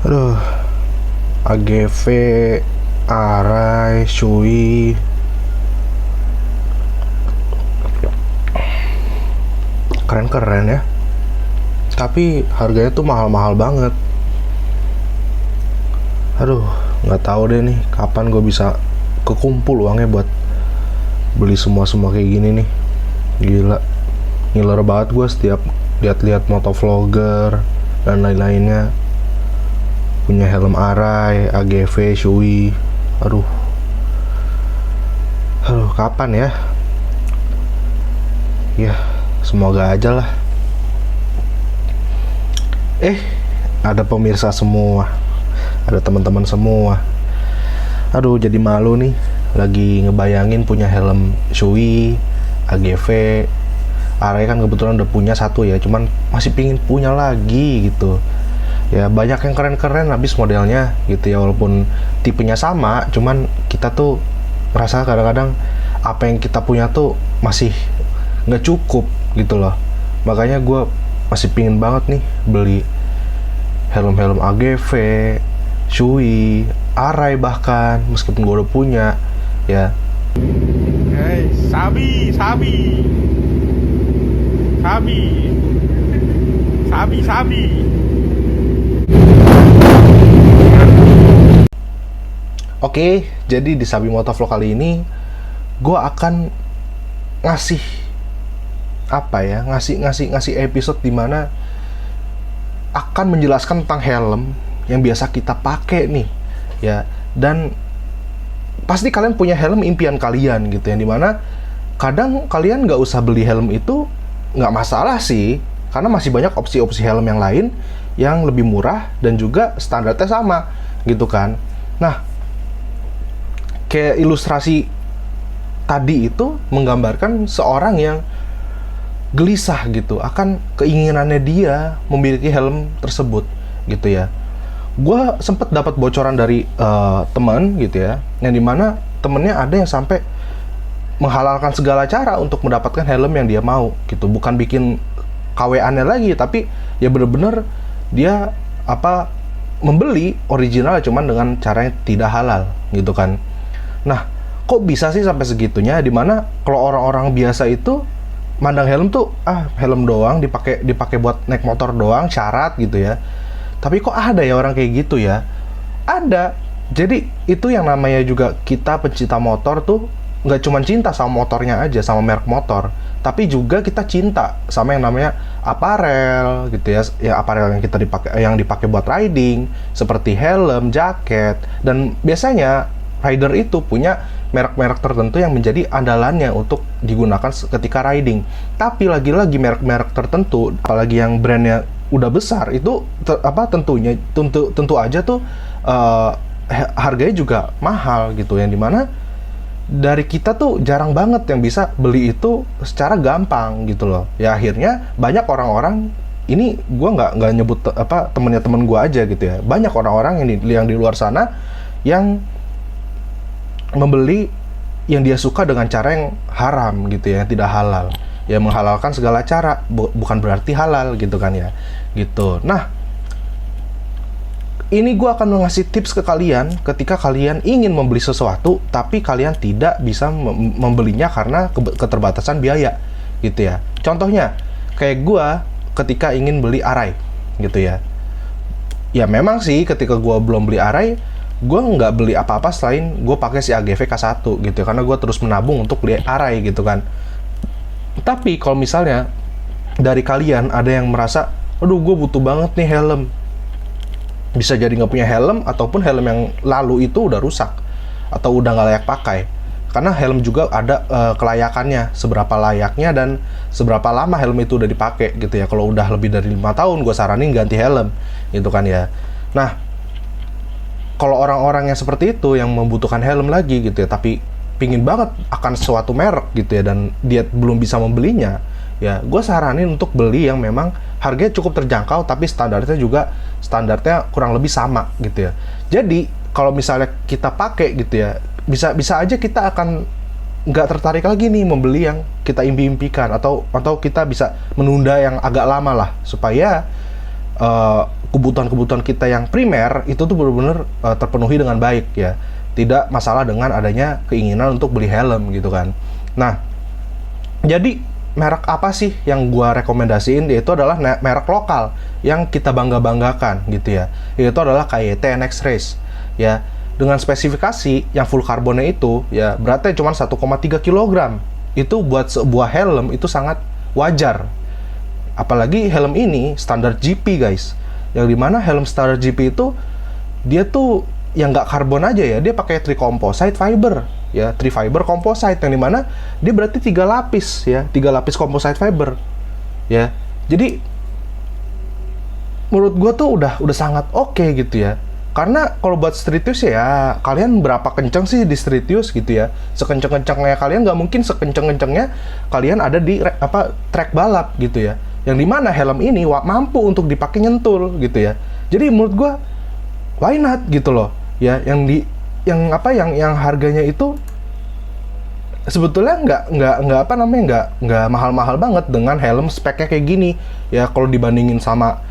Aduh, AGV, Arai, Shui, keren-keren ya. Tapi harganya tuh mahal-mahal banget. Aduh, nggak tahu deh nih kapan gue bisa kekumpul uangnya buat beli semua kayak gini nih. Gila, ngiler banget gue setiap lihat-lihat motovlogger dan lain-lainnya punya helm Arai, AGV, Shui. Aduh, kapan ya? Ya, semoga aja lah. Ada pemirsa semua, ada teman-teman semua. Aduh, jadi malu nih. Lagi ngebayangin punya helm Shui, AGV, Arai kan kebetulan udah punya satu ya, cuman masih pingin punya lagi gitu. Ya banyak yang keren-keren habis modelnya gitu ya, walaupun tipenya sama, cuman kita tuh merasa kadang-kadang apa yang kita punya tuh masih nggak cukup gitu loh. Makanya gue masih pingin banget nih beli helm-helm AGV, Shui, Arai bahkan meskipun gue udah punya ya. Hey, sabi, sabi, sabi, sabi, sabi. Oke, jadi di Sabi Motovlog kali ini gue akan ngasih apa ya, ngasih episode dimana akan menjelaskan tentang helm yang biasa kita pakai nih ya. Dan pasti kalian punya helm impian kalian gitu, yang dimana kadang kalian nggak usah beli helm itu nggak masalah sih, karena masih banyak opsi-opsi helm yang lain yang lebih murah dan juga standarnya sama gitu kan. Nah, kayak ilustrasi tadi itu menggambarkan seorang yang gelisah gitu akan keinginannya dia memiliki helm tersebut gitu ya. Gue sempet dapat bocoran dari teman gitu ya, yang dimana temennya ada yang sampai menghalalkan segala cara untuk mendapatkan helm yang dia mau gitu. Bukan bikin KW-annya lagi, tapi ya bener-bener dia membeli original cuman dengan cara yang tidak halal gitu kan. Nah, kok bisa sih sampai segitunya, dimana kalau orang-orang biasa itu mandang helm tuh helm doang, dipakai buat naik motor doang, syarat gitu ya. Tapi kok ada ya orang kayak gitu ya? Ada. Jadi itu yang namanya juga kita pencinta motor tuh nggak cuma cinta sama motornya aja, sama merek motor, tapi juga kita cinta sama yang namanya aparel gitu ya. Ya aparel yang dipakai buat riding, seperti helm, jaket, dan biasanya rider itu punya merek-merek tertentu yang menjadi andalannya untuk digunakan ketika riding. Tapi lagi-lagi merek-merek tertentu, apalagi yang brandnya udah besar, itu tentu aja tuh harganya juga mahal gitu, yang dimana dari kita tuh jarang banget yang bisa beli itu secara gampang gitu loh. Ya akhirnya banyak orang-orang, ini gue nggak nyebut temennya temen gue aja gitu ya, banyak orang-orang yang di luar sana yang membeli yang dia suka dengan cara yang haram gitu ya, yang tidak halal. Ya menghalalkan segala cara, bukan berarti halal gitu kan ya, gitu. Nah, ini gue akan ngasih tips ke kalian ketika kalian ingin membeli sesuatu tapi kalian tidak bisa membelinya karena keterbatasan biaya gitu ya. Contohnya kayak gue ketika ingin beli Arai gitu ya. Ya memang sih ketika gue belum beli Arai, gue nggak beli apa-apa selain gue pakai si AGV K1 gitu ya, karena gue terus menabung untuk beli Arai gitu kan. Tapi kalau misalnya dari kalian ada yang merasa, aduh gue butuh banget nih helm, bisa jadi nggak punya helm, ataupun helm yang lalu itu udah rusak atau udah nggak layak pakai. Karena helm juga ada kelayakannya, seberapa layaknya dan seberapa lama helm itu udah dipakai gitu ya. Kalau udah lebih dari 5 tahun, gue saranin ganti helm gitu kan ya. Nah, kalau orang-orang yang seperti itu yang membutuhkan helm lagi gitu ya, tapi pingin banget akan suatu merek gitu ya, dan dia belum bisa membelinya, ya gue saranin untuk beli yang memang harganya cukup terjangkau, tapi standarnya kurang lebih sama gitu ya. Jadi kalau misalnya kita pakai gitu ya, bisa aja kita akan nggak tertarik lagi nih membeli yang kita impi-impikan, atau kita bisa menunda yang agak lama lah supaya kebutuhan-kebutuhan kita yang primer itu tuh benar-benar terpenuhi dengan baik ya. Tidak masalah dengan adanya keinginan untuk beli helm gitu kan. Nah, jadi merek apa sih yang gua rekomendasiin? Yaitu adalah merek lokal yang kita bangga-banggakan gitu ya. Yaitu adalah KYT NX Race ya. Dengan spesifikasi yang full karbonnya itu ya beratnya cuma 1,3 kg. Itu buat sebuah helm itu sangat wajar. Apalagi helm ini standar GP guys. Yang dimana helm standar GP itu dia tuh yang nggak karbon aja ya, dia pakai tri-composite fiber ya, tri-fiber composite yang dimana dia berarti 3 lapis ya, 3 lapis composite fiber ya. Jadi menurut gue tuh udah sangat oke gitu ya. Karena kalau buat street use ya, kalian berapa kenceng sih di street use gitu ya? Sekenceng-kencengnya kalian nggak mungkin sekenceng-kencengnya kalian ada di track balap gitu ya. Yang dimana helm ini mampu untuk dipakai nyentul gitu ya. Jadi menurut gua why not gitu loh ya, yang harganya itu sebetulnya nggak mahal-mahal banget dengan helm speknya kayak gini ya. Kalau dibandingin sama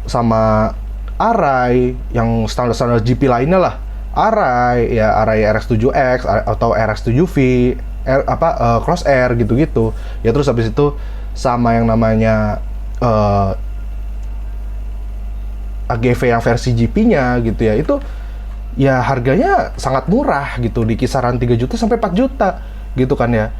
sama Arai yang standar GP lainnya lah, Arai RX7X atau RX7V, Crosshair gitu-gitu ya. Terus habis itu sama yang namanya AGV yang versi GP-nya gitu ya, itu ya harganya sangat murah gitu, di kisaran 3 juta sampai 4 juta gitu kan ya,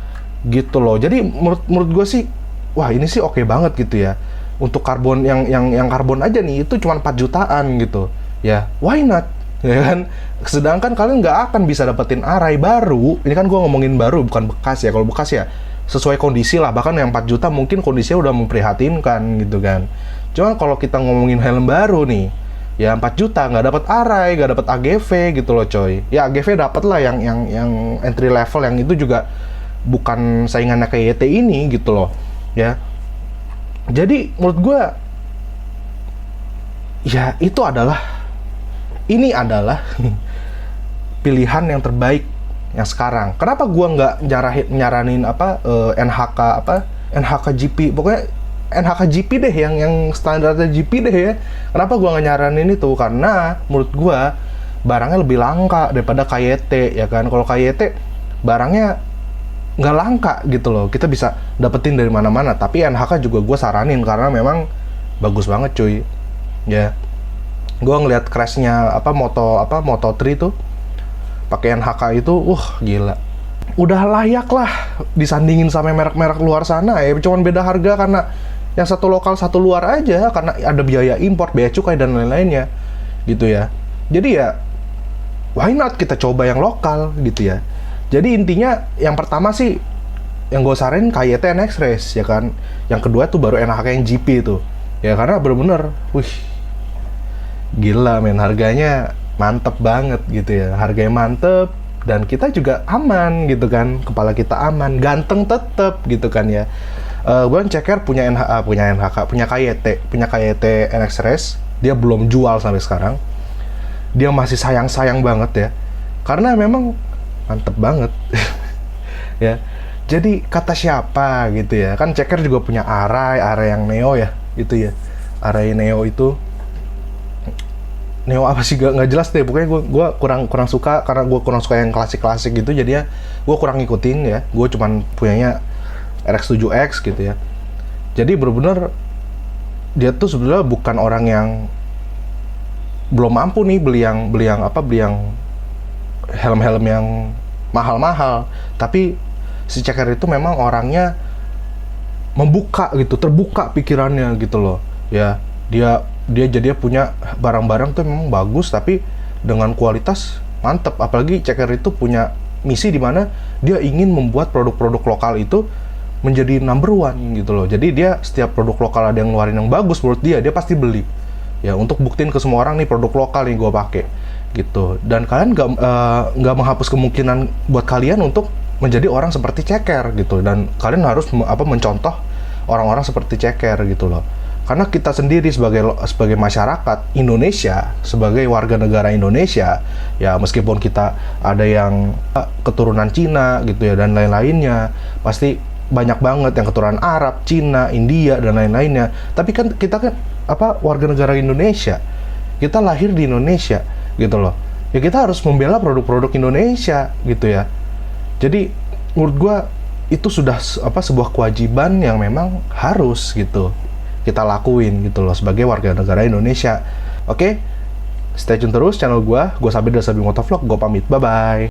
gitu loh. Jadi menurut gue sih, wah ini sih oke banget gitu ya. Untuk karbon yang karbon aja nih itu cuma 4 jutaan gitu ya, why not ya kan. Sedangkan kalian nggak akan bisa dapetin Arai baru, ini kan gue ngomongin baru bukan bekas ya. Kalau bekas ya sesuai kondisi lah, bahkan yang 4 juta mungkin kondisinya udah memprihatinkan gitu kan. Cuman kalau kita ngomongin helm baru nih, ya 4 juta nggak dapat Arai, nggak dapat AGV gitu loh coy. Ya AGV dapat lah yang entry level, yang itu juga bukan saingannya kayak YT ini gitu loh ya. Jadi menurut gue ya ini adalah pilihan yang terbaik yang sekarang. Kenapa gue nggak nyaranin NHK GP, pokoknya NHK GP deh, yang standarnya GP deh ya. Kenapa gue nggak nyaranin itu? Karena menurut gue barangnya lebih langka daripada KYT ya kan. Kalau KYT barangnya nggak langka gitu loh, kita bisa dapetin dari mana-mana. Tapi NHK juga gue saranin karena memang bagus banget cuy ya. Gue ngeliat crashnya Moto3 tuh pakai NHK itu, gila. Udah layak lah disandingin sama merek-merek luar sana ya. Cuman beda harga karena yang satu lokal satu luar aja, karena ada biaya impor, biaya cukai dan lain-lainnya gitu ya. Jadi ya why not kita coba yang lokal gitu ya. Jadi intinya yang pertama sih yang gue saranin KYT NX Race ya kan. Yang kedua tuh baru NHK yang GP itu ya, karena bener-bener gila men, harganya mantep banget gitu ya. Harganya mantep dan kita juga aman gitu kan, kepala kita aman, ganteng tetep gitu kan ya. Gue Ceker punya KYT NX Race, dia belum jual sampai sekarang. Dia masih sayang banget ya, karena memang mantep banget ya. Jadi kata siapa gitu ya kan, Ceker juga punya Arai yang Neo ya, itu ya, Arai Neo itu Neo apa sih, nggak jelas deh. Pokoknya gue kurang suka, karena gue kurang suka yang klasik gitu, jadinya gue kurang ngikutin ya. Gue cuman punyanya RX7X gitu ya. Jadi bener-bener dia tuh sebenarnya bukan orang yang belum mampu nih beli yang helm-helm yang mahal-mahal, tapi si Ceker itu memang orangnya membuka gitu, terbuka pikirannya gitu loh ya. Dia jadi punya barang-barang tuh memang bagus tapi dengan kualitas mantep. Apalagi Ceker itu punya misi di mana dia ingin membuat produk-produk lokal itu menjadi number one gitu loh. Jadi dia setiap produk lokal ada yang ngeluarin yang bagus, menurut dia pasti beli ya, untuk buktiin ke semua orang nih produk lokal nih gue pakai gitu. Dan kalian nggak menghapus kemungkinan buat kalian untuk menjadi orang seperti Ceker gitu. Dan kalian harus mencontoh orang-orang seperti Ceker gitu loh. Karena kita sendiri sebagai masyarakat Indonesia, sebagai warga negara Indonesia ya, meskipun kita ada yang keturunan Cina gitu ya dan lain-lainnya, pasti banyak banget yang keturunan Arab, Cina, India dan lain-lainnya. Tapi kan kita kan warga negara Indonesia. Kita lahir di Indonesia gitu loh. Ya kita harus membela produk-produk Indonesia gitu ya. Jadi menurut gua itu sudah sebuah kewajiban yang memang harus gitu kita lakuin gitu loh sebagai warga negara Indonesia. Oke? Stay tune terus channel gua Sabi dari Sabi Motovlog. Gua pamit. Bye bye.